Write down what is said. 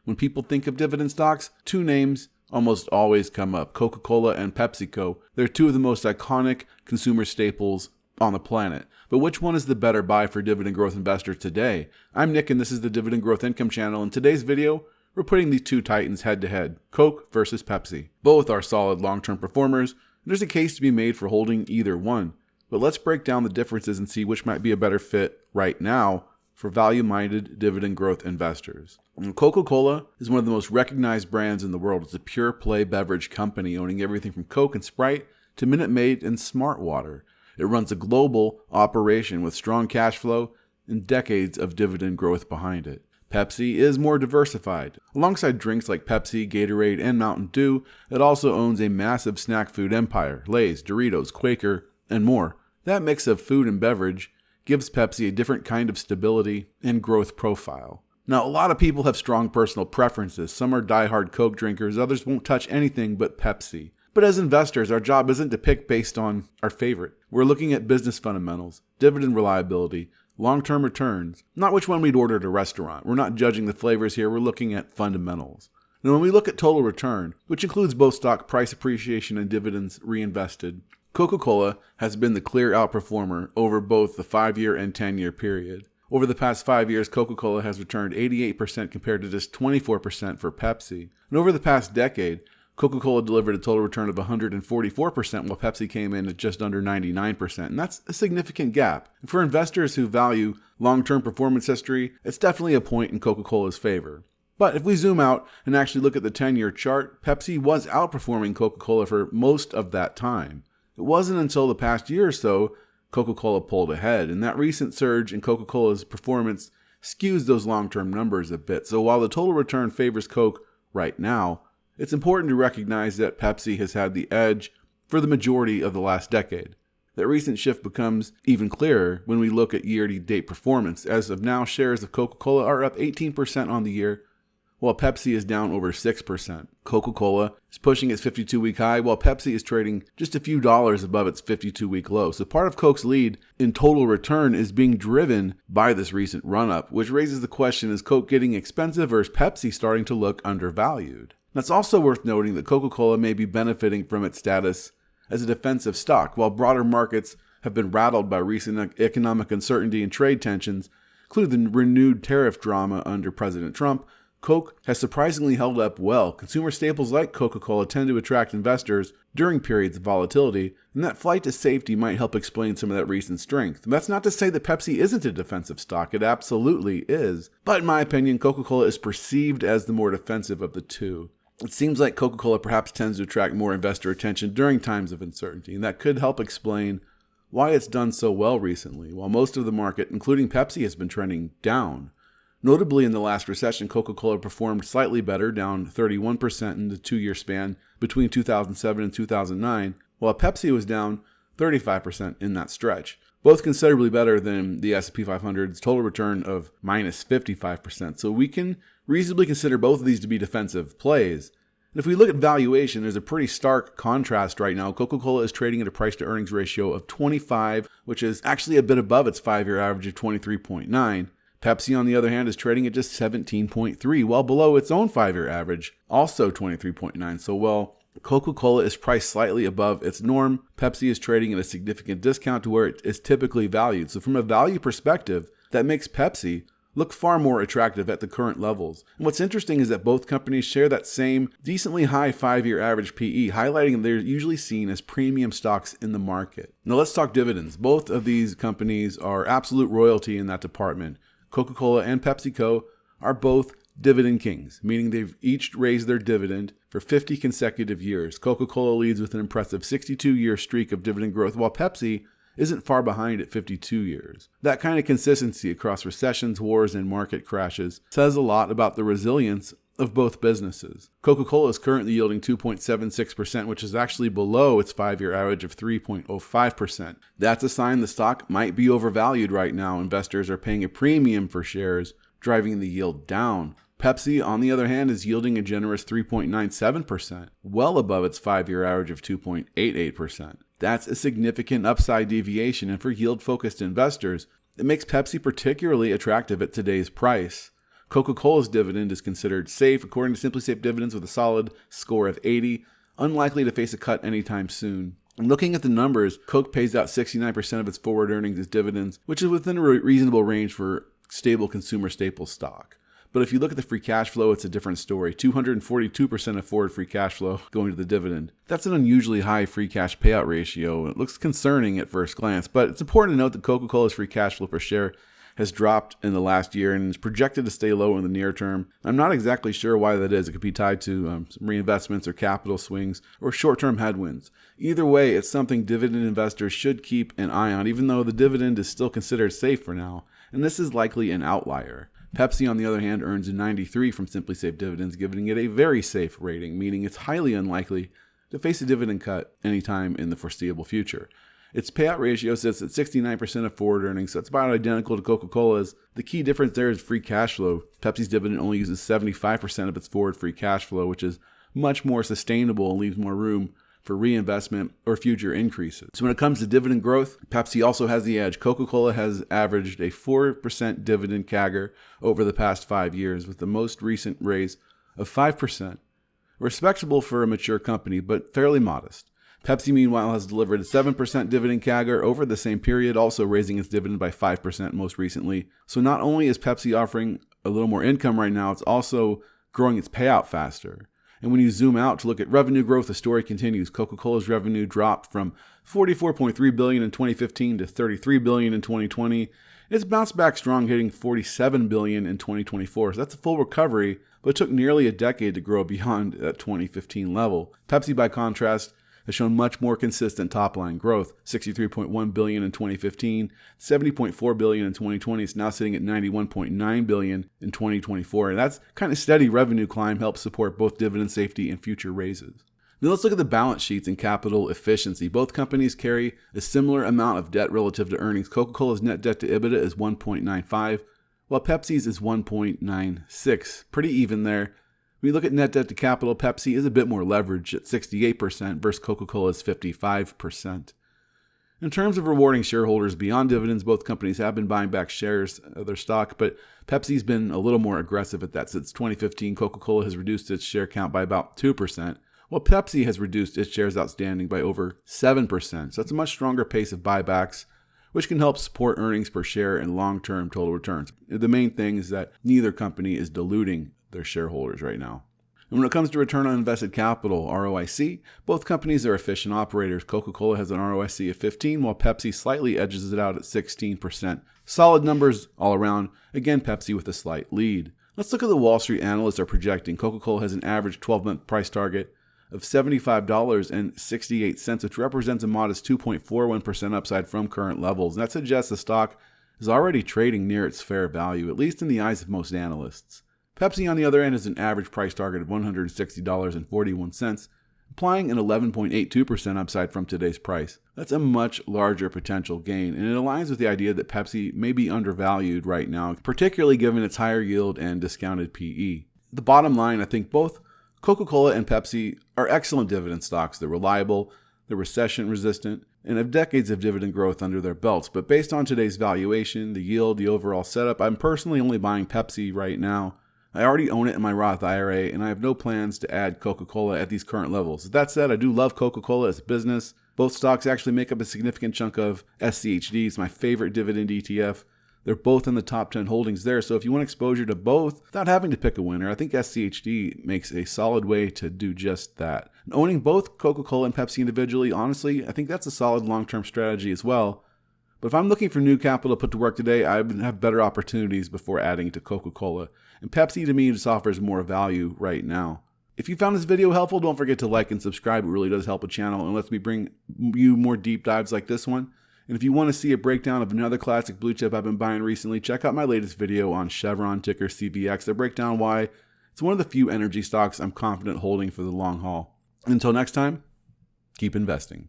When people think of dividend stocks, two names almost always come up: Coca-Cola and PepsiCo. They're two of the most iconic consumer staples on the planet. But which one is the better buy for dividend growth investors today? I'm Nick, and this is the Dividend Growth Income Channel. In today's video, we're putting these two titans head to head, Coke versus Pepsi. Both are solid long-term performers, and there's a case to be made for holding either one. But let's break down the differences and see which might be a better fit right now for value-minded dividend growth investors. Coca-Cola is one of the most recognized brands in the world. It's a pure play beverage company owning everything from Coke and Sprite to Minute Maid and Smart Water. It runs a global operation with strong cash flow and decades of dividend growth behind it. Pepsi is more diversified. Alongside drinks like Pepsi, Gatorade, and Mountain Dew, it also owns a massive snack food empire: Lay's, Doritos, Quaker, and more. That mix of food and beverage gives Pepsi a different kind of stability and growth profile. Now, a lot of people have strong personal preferences. Some are diehard Coke drinkers, others won't touch anything but Pepsi. But as investors, our job isn't to pick based on our favorite. We're looking at business fundamentals, dividend reliability, long-term returns, not which one we'd order at a restaurant. We're not judging the flavors here, we're looking at fundamentals. Now, when we look at total return, which includes both stock price appreciation and dividends reinvested, Coca-Cola has been the clear outperformer over both the 5-year and 10-year period. Over the past 5 years, Coca-Cola has returned 88% compared to just 24% for Pepsi. And over the past decade, Coca-Cola delivered a total return of 144%, while Pepsi came in at just under 99%, and that's a significant gap. And for investors who value long-term performance history, it's definitely a point in Coca-Cola's favor. But if we zoom out and actually look at the 10-year chart, Pepsi was outperforming Coca-Cola for most of that time. It wasn't until the past year or so Coca-Cola pulled ahead, and that recent surge in Coca-Cola's performance skews those long-term numbers a bit. So while the total return favors Coke right now, it's important to recognize that Pepsi has had the edge for the majority of the last decade. That recent shift becomes even clearer when we look at year-to-date performance. As of now, shares of Coca-Cola are up 18% on the year, while Pepsi is down over 6%. Coca-Cola is pushing its 52-week high, while Pepsi is trading just a few dollars above its 52-week low. So part of Coke's lead in total return is being driven by this recent run-up, which raises the question, is Coke getting expensive or is Pepsi starting to look undervalued? It's also worth noting that Coca-Cola may be benefiting from its status as a defensive stock. While broader markets have been rattled by recent economic uncertainty and trade tensions, including the renewed tariff drama under President Trump, Coke has surprisingly held up well. Consumer staples like Coca-Cola tend to attract investors during periods of volatility, and that flight to safety might help explain some of that recent strength. That's not to say that Pepsi isn't a defensive stock. It absolutely is. But in my opinion, Coca-Cola is perceived as the more defensive of the two. It seems like Coca-Cola perhaps tends to attract more investor attention during times of uncertainty, and that could help explain why it's done so well recently, while most of the market, including Pepsi, has been trending down. Notably, in the last recession, Coca-Cola performed slightly better, down 31% in the 2-year span between 2007 and 2009, while Pepsi was down 35% in that stretch. Both considerably better than the S&P 500's total return of minus 55%. So we can reasonably consider both of these to be defensive plays. And if we look at valuation, there's a pretty stark contrast right now. Coca-Cola is trading at a price-to-earnings ratio of 25, which is actually a bit above its 5-year average of 23.9. Pepsi, on the other hand, is trading at just 17.3, well below its own 5-year average, also 23.9. So while Coca-Cola is priced slightly above its norm, Pepsi is trading at a significant discount to where it is typically valued. So from a value perspective, that makes Pepsi look far more attractive at the current levels. And what's interesting is that both companies share that same decently high 5-year average PE, highlighting they're usually seen as premium stocks in the market. Now let's talk dividends. Both of these companies are absolute royalty in that department. Coca-Cola and PepsiCo are both Dividend Kings, meaning they've each raised their dividend for 50 consecutive years. Coca-Cola leads with an impressive 62-year streak of dividend growth, while Pepsi isn't far behind at 52 years. That kind of consistency across recessions, wars, and market crashes says a lot about the resilience of both businesses. Coca-Cola is currently yielding 2.76%, which is actually below its 5-year average of 3.05%. That's a sign the stock might be overvalued right now. Investors are paying a premium for shares, driving the yield down. Pepsi, on the other hand, is yielding a generous 3.97%, well above its 5-year average of 2.88%. That's a significant upside deviation, and for yield-focused investors, it makes Pepsi particularly attractive at today's price. Coca-Cola's dividend is considered safe, according to Simply Safe Dividends, with a solid score of 80, unlikely to face a cut anytime soon. And looking at the numbers, Coke pays out 69% of its forward earnings as dividends, which is within a reasonable range for stable consumer staple stock. But if you look at the free cash flow, it's a different story. 242% of forward free cash flow going to the dividend. That's an unusually high free cash payout ratio. It looks concerning at first glance, but it's important to note that Coca-Cola's free cash flow per share has dropped in the last year and is projected to stay low in the near term. I'm not exactly sure why that is. It could be tied to some reinvestments or capital swings or short-term headwinds. Either way, it's something dividend investors should keep an eye on, even though the dividend is still considered safe for now. And this is likely an outlier. Pepsi, on the other hand, earns a 93 from Simply Safe Dividends, giving it a very safe rating, meaning it's highly unlikely to face a dividend cut anytime in the foreseeable future. Its payout ratio sits at 69% of forward earnings, so it's about identical to Coca-Cola's. The key difference there is free cash flow. Pepsi's dividend only uses 75% of its forward free cash flow, which is much more sustainable and leaves more room for reinvestment or future increases. So when it comes to dividend growth, Pepsi also has the edge. Coca-Cola has averaged a 4% dividend CAGR over the past 5 years, with the most recent raise of 5%. Respectable for a mature company, but fairly modest. Pepsi, meanwhile, has delivered a 7% dividend CAGR over the same period, also raising its dividend by 5% most recently. So not only is Pepsi offering a little more income right now, it's also growing its payout faster. And when you zoom out to look at revenue growth, the story continues. Coca-Cola's revenue dropped from $44.3 billion in 2015 to $33 billion in 2020. It's bounced back strong, hitting $47 billion in 2024. So that's a full recovery, but it took nearly a decade to grow beyond that 2015 level. Pepsi, by contrast, has shown much more consistent top-line growth, $63.1 billion in 2015, $70.4 billion in 2020. It's now sitting at $91.9 billion in 2024. And that's kind of steady revenue climb helps support both dividend safety and future raises. Now let's look at the balance sheets and capital efficiency. Both companies carry a similar amount of debt relative to earnings. Coca-Cola's net debt to EBITDA is 1.95, while Pepsi's is 1.96. Pretty even there. When you look at net debt to capital, Pepsi is a bit more leveraged at 68% versus Coca-Cola's 55%. In terms of rewarding shareholders beyond dividends, both companies have been buying back shares of their stock, but Pepsi's been a little more aggressive at that. Since 2015, Coca-Cola has reduced its share count by about 2%, while Pepsi has reduced its shares outstanding by over 7%. So that's a much stronger pace of buybacks, which can help support earnings per share and long-term total returns. The main thing is that neither company is diluting their shareholders right now. And when it comes to return on invested capital, ROIC, both companies are efficient operators. Coca-Cola has an ROIC of 15, while Pepsi slightly edges it out at 16%. Solid numbers all around. Again, Pepsi with a slight lead. Let's look at the Wall Street analysts are projecting. Coca-Cola has an average 12-month price target of $75.68, which represents a modest 2.41% upside from current levels. And that suggests the stock is already trading near its fair value, at least in the eyes of most analysts. Pepsi, on the other end, has an average price target of $160.41, implying an 11.82% upside from today's price. That's a much larger potential gain, and it aligns with the idea that Pepsi may be undervalued right now, particularly given its higher yield and discounted PE. The bottom line, I think both Coca-Cola and Pepsi are excellent dividend stocks. They're reliable, they're recession resistant, and have decades of dividend growth under their belts. But based on today's valuation, the yield, the overall setup, I'm personally only buying Pepsi right now. I already own it in my Roth IRA, and I have no plans to add Coca-Cola at these current levels. That said, I do love Coca-Cola as a business. Both stocks actually make up a significant chunk of SCHD. It's my favorite dividend ETF. They're both in the top 10 holdings there, so if you want exposure to both without having to pick a winner, I think SCHD makes a solid way to do just that. And owning both Coca-Cola and Pepsi individually, honestly, I think that's a solid long-term strategy as well. But if I'm looking for new capital to put to work today, I would have better opportunities before adding to Coca-Cola. And Pepsi, to me, just offers more value right now. If you found this video helpful, don't forget to like and subscribe. It really does help a channel and lets me bring you more deep dives like this one. And if you want to see a breakdown of another classic blue chip I've been buying recently, check out my latest video on Chevron, ticker CVX. I break down why it's one of the few energy stocks I'm confident holding for the long haul. Until next time, keep investing.